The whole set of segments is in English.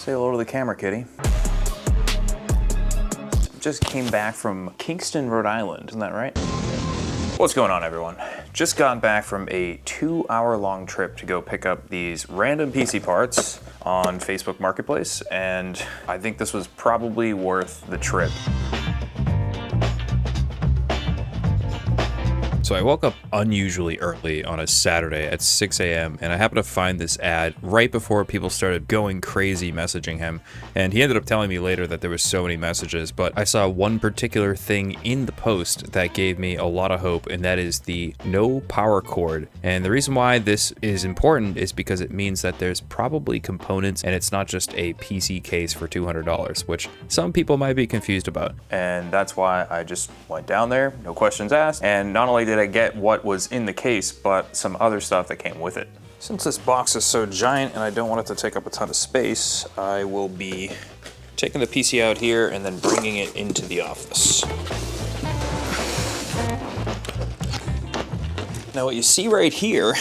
Say hello to the camera, kitty. Just came back from Kingston, Rhode Island, isn't that right? What's going on, everyone? Just got back from a 2-hour-long trip to go pick up these random PC parts on Facebook Marketplace, and I think this was probably worth the trip. So I woke up unusually early on a Saturday at 6 a.m. and I happened to find this ad right before people started going crazy messaging him. And he ended up telling me later that there was so many messages, but I saw one particular thing in the post that gave me a lot of hope, and that is the no power cord. And the reason why this is important is because it means that there's probably components and it's not just a PC case for $200, which some people might be confused about. And that's why I just went down there, no questions asked, and not only did I get what was in the case, but some other stuff that came with it. Since this box is so giant and I don't want it to take up a ton of space, I will be taking the PC out here and then bringing it into the office. Now what you see right here,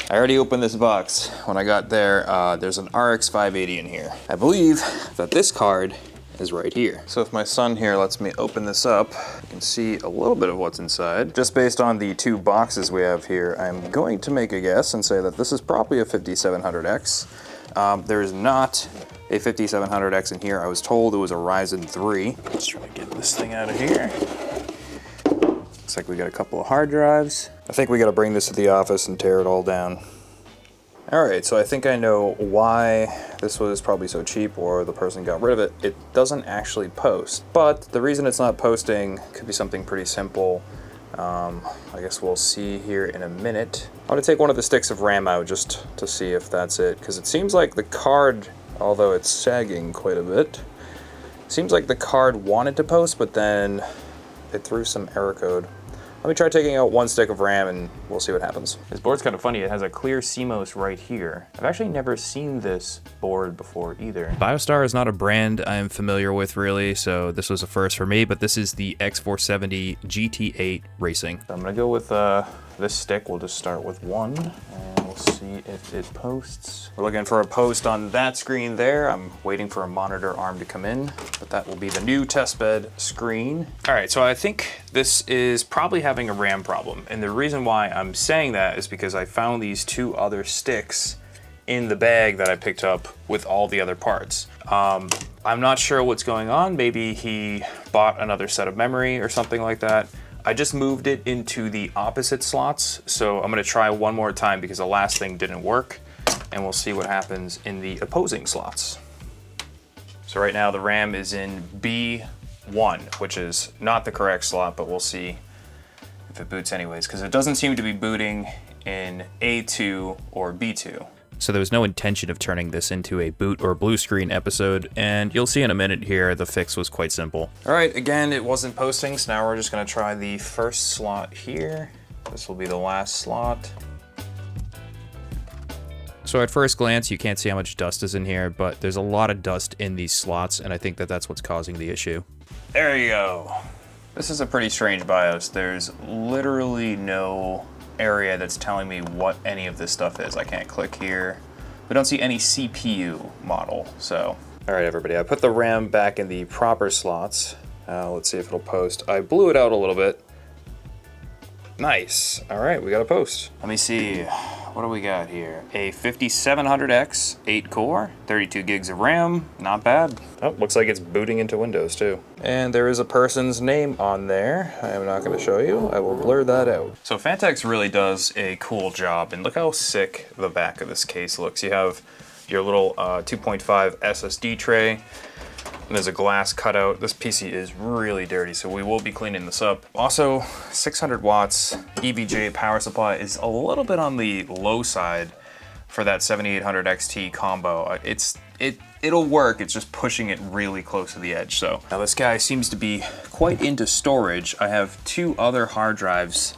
I already opened this box. When I got there, there's an RX 580 in here. I believe that this card is right here. So if my son here lets me open this up, you can see a little bit of what's inside. Just based on the two boxes we have here, I'm going to make a guess and say that this is probably a 5700X. There is not a 5700X in here. I was told it was a Ryzen 3. Let's try to get this thing out of here. Looks like we got a couple of hard drives. I think we got to bring this to the office and tear it all down. All right, so I think I know why this was probably so cheap, or the person got rid of it. It doesn't actually post, but the reason it's not posting could be something pretty simple. I guess we'll see here in a minute. I'm gonna take one of the sticks of RAM out just to see if that's it, because it seems like the card, although it's sagging quite a bit, seems like the card wanted to post, but then it threw some error code. Let me try taking out one stick of RAM and we'll see what happens. This board's kind of funny. It has a clear CMOS right here. I've actually never seen this board before either. BioStar is not a brand I'm familiar with really, so this was a first for me, but this is the X470 GT8 Racing. So I'm gonna go with this stick. We'll just start with one and we'll see if it posts. We're looking for a post on that screen there. I'm waiting for a monitor arm to come in, but that will be the new testbed screen. All right, so I think this is probably having a RAM problem. And the reason why I'm saying that is because I found these two other sticks in the bag that I picked up with all the other parts. I'm not sure what's going on. Maybe he bought another set of memory or something like that. I just moved it into the opposite slots. So I'm gonna try one more time because the last thing didn't work, and we'll see what happens in the opposing slots. So right now the RAM is in B1, which is not the correct slot, but we'll see if it boots anyways, because it doesn't seem to be booting in A2 or B2. So there was no intention of turning this into a boot or blue screen episode, and you'll see in a minute here the fix was quite simple. All right, again, it wasn't posting, so now we're just gonna try the first slot here. This will be the last slot. So at first glance, you can't see how much dust is in here, but there's a lot of dust in these slots, and I think that that's what's causing the issue. There you go. This is a pretty strange BIOS. There's literally no area that's telling me what any of this stuff is. I can't click here. We don't see any CPU model, so. All right, everybody, I put the RAM back in the proper slots. Let's see if it'll post. I blew it out a little bit. Nice. All right, we got a post. Let me see. What do we got here? A 5700X, 8 core, 32 gigs of RAM, not bad. Oh, looks like it's booting into Windows too. And there is a person's name on there. I am not gonna show you, I will blur that out. So Fantex really does a cool job, and look how sick the back of this case looks. You have your little 2.5 SSD tray, and there's a glass cutout. This PC is really dirty, so we will be cleaning this up. Also, 600 watts EVGA power supply is a little bit on the low side for that 7800 XT combo. It'll work, it's just pushing it really close to the edge. So now this guy seems to be quite into storage. I have two other hard drives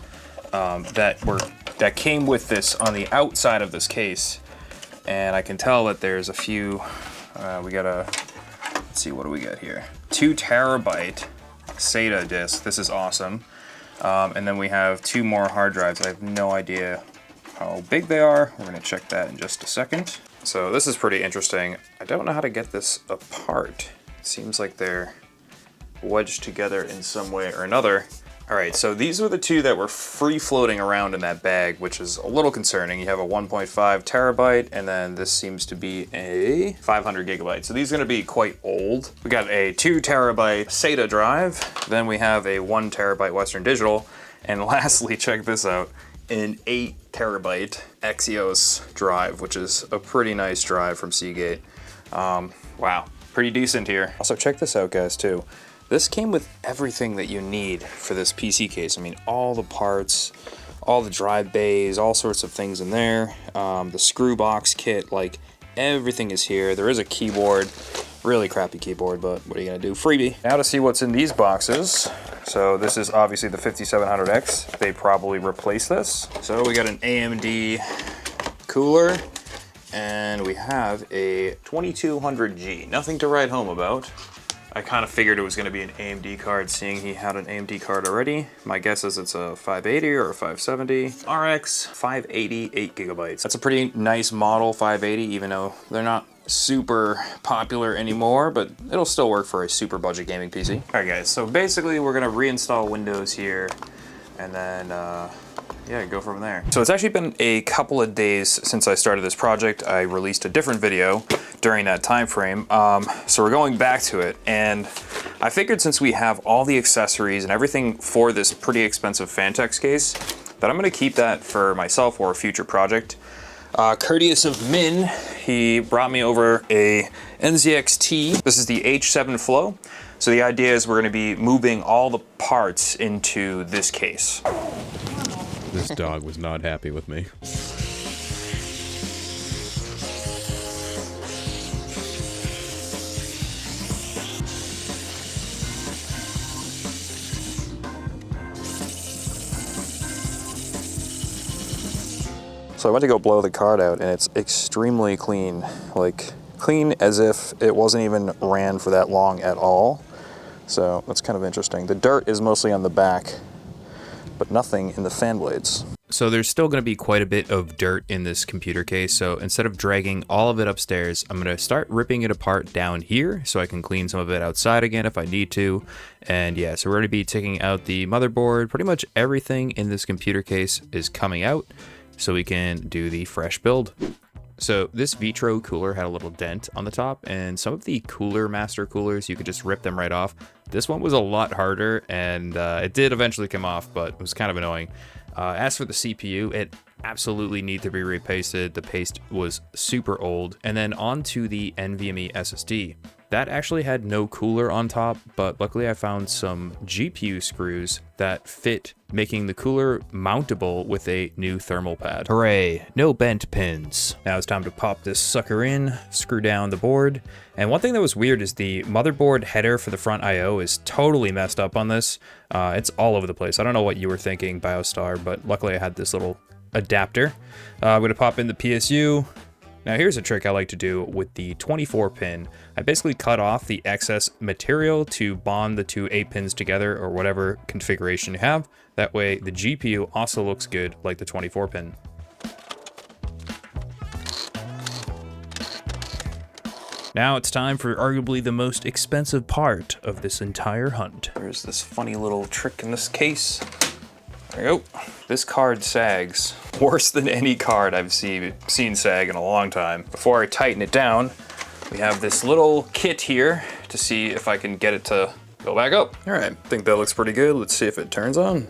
that came with this on the outside of this case, and I can tell that there's a few, let's see, what do we got here? 2 terabyte SATA disk. This is awesome. And then we have 2 more hard drives. I have no idea how big they are. We're gonna check that in just a second. So this is pretty interesting. I don't know how to get this apart. It seems like they're wedged together in some way or another. All right, so these were the two that were free floating around in that bag, which is a little concerning. You have a 1.5 terabyte, and then this seems to be a 500 gigabyte. So these are gonna be quite old. We got a 2 terabyte SATA drive, then we have a 1 terabyte Western Digital, and lastly, check this out, an 8 terabyte Axios drive, which is a pretty nice drive from Seagate. Wow, pretty decent here. Also, check this out, guys, too. This came with everything that you need for this PC case. I mean, all the parts, all the drive bays, all sorts of things in there. The screw box kit, like everything is here. There is a keyboard, really crappy keyboard, but what are you gonna do? Freebie. Now to see what's in these boxes. So this is obviously the 5700X. They probably replaced this. So we got an AMD cooler, and we have a 2200G. Nothing to write home about. I kind of figured it was going to be an AMD card, seeing he had an AMD card already. My guess is it's a 580 or a 570. RX 580, 8 gigabytes. That's a pretty nice model, 580, even though they're not super popular anymore, but it'll still work for a super budget gaming PC. All right, guys, so basically we're going to reinstall Windows here, and then yeah, go from there. So it's actually been a couple of days since I started this project. I released a different video during that time frame. So we're going back to it, and I figured since we have all the accessories and everything for this pretty expensive Fantex case, that I'm gonna keep that for myself or a future project. Courteous of Minh, he brought me over a NZXT. This is the H7 Flow. So the idea is we're gonna be moving all the parts into this case. This dog was not happy with me. So I went to go blow the card out, and it's extremely clean. Like, clean as if it wasn't even ran for that long at all. So that's kind of interesting. The dirt is mostly on the back, but nothing in the fan blades. So there's still going to be quite a bit of dirt in this computer case, so instead of dragging all of it upstairs, I'm going to start ripping it apart down here so I can clean some of it outside again if I need to. And yeah, so we're going to be taking out the motherboard. Pretty much everything in this computer case is coming out so we can do the fresh build. So this Vitro cooler had a little dent on the top, and some of the cooler master coolers, you could just rip them right off. This one was a lot harder, and it did eventually come off, but it was kind of annoying. As for the CPU, it absolutely needs to be repasted. The paste was super old. And then onto the NVMe SSD. That actually had no cooler on top, but luckily I found some GPU screws that fit, making the cooler mountable with a new thermal pad. Hooray, no bent pins. Now it's time to pop this sucker in, screw down the board. And one thing that was weird is the motherboard header for the front I/O is totally messed up on this. It's all over the place. I don't know what you were thinking, Biostar, but luckily I had this little adapter. I'm gonna pop in the PSU. Now here's a trick I like to do with the 24 pin. I basically cut off the excess material to bond the two 8 pins together, or whatever configuration you have. That way the GPU also looks good like the 24 pin. Now it's time for arguably the most expensive part of this entire hunt. There's this funny little trick in this case. There you go. This card sags worse than any card I've seen sag in a long time. Before I tighten it down, we have this little kit here to see if I can get it to go back up. All right, I think that looks pretty good. Let's see if it turns on.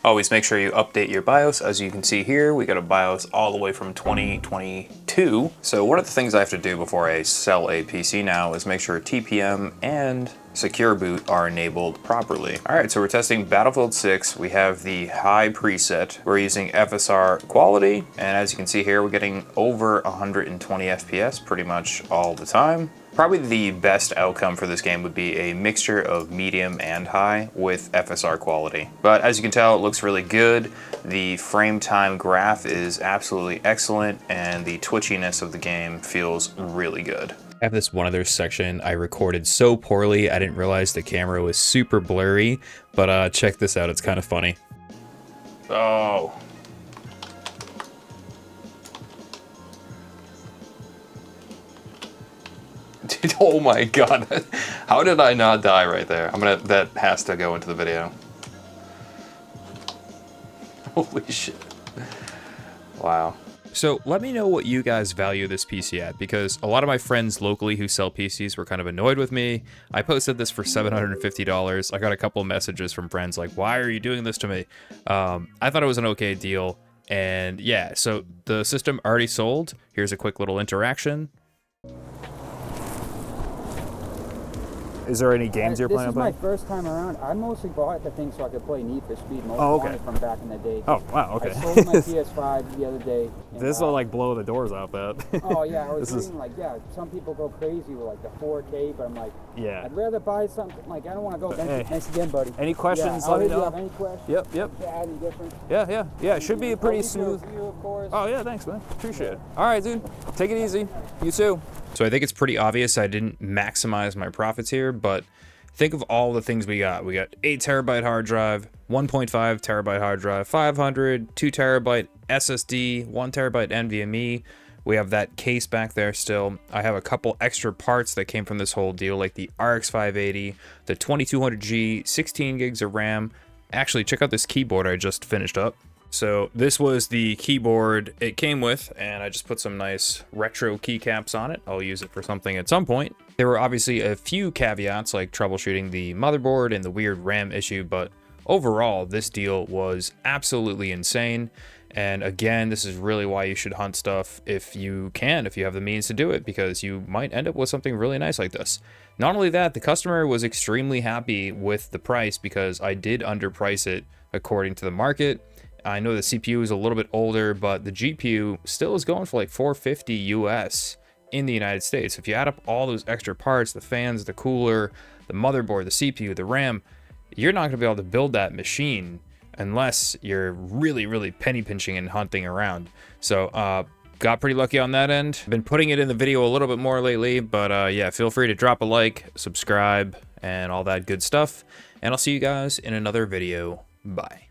Always make sure you update your BIOS. As you can see here, we got a BIOS all the way from 2022. So one of the things I have to do before I sell a PC now is make sure TPM and Secure Boot are enabled properly. All right, so we're testing Battlefield 6. We have the high preset. We're using FSR quality, and as you can see here, we're getting over 120 FPS pretty much all the time. Probably the best outcome for this game would be a mixture of medium and high with FSR quality. But as you can tell, it looks really good. The frame time graph is absolutely excellent, and the twitchiness of the game feels really good. I have this one other section I recorded so poorly I didn't realize the camera was super blurry, but check this out, it's kind of funny. Oh. Dude, oh my god, how did I not die right there? That has to go into the video. Holy shit. Wow. So let me know what you guys value this PC at, because a lot of my friends locally who sell PCs were kind of annoyed with me. I posted this for $750. I got a couple messages from friends like, why are you doing this to me? I thought it was an okay deal. And yeah, so the system already sold. Here's a quick little interaction. Is there any games you're playing? This is my first time around. I mostly bought the thing so I could play Need for Speed Most Wanted from back in the day. Oh, wow, okay. I sold my PS5 the other day. This will like blow the doors off that. Oh yeah, I was reading like, yeah, some people go crazy with like the 4K, but I'm like, yeah, I'd rather buy something, like I don't want to go. Thanks again, buddy. Any questions, yeah, let me know. You have any questions? Yep. Yeah, any different? Yeah, it should be a pretty smooth. Review, of course. Oh yeah, thanks man, appreciate it. All right, dude, take it easy. You too. So I think it's pretty obvious I didn't maximize my profits here, but think of all the things we got. We got 8 terabyte hard drive, 1.5 terabyte hard drive, 500, 2 terabyte SSD, 1 terabyte NVMe. We have that case back there still. I have a couple extra parts that came from this whole deal, like the RX 580, the 2200G, 16 gigs of RAM. Actually, check out this keyboard I just finished up. So this was the keyboard it came with, and I just put some nice retro keycaps on it. I'll use it for something at some point. There were obviously a few caveats like troubleshooting the motherboard and the weird RAM issue, but overall this deal was absolutely insane. And again, this is really why you should hunt stuff if you can, if you have the means to do it, because you might end up with something really nice like this. Not only that, the customer was extremely happy with the price because I did underprice it according to the market. I know the CPU is a little bit older, but the GPU still is going for like $450 US in the United States. If you add up all those extra parts, the fans, the cooler, the motherboard, the CPU, the RAM, you're not going to be able to build that machine unless you're really, really penny pinching and hunting around. So, got pretty lucky on that end. I've been putting it in the video a little bit more lately, but yeah, feel free to drop a like, subscribe, and all that good stuff. And I'll see you guys in another video. Bye.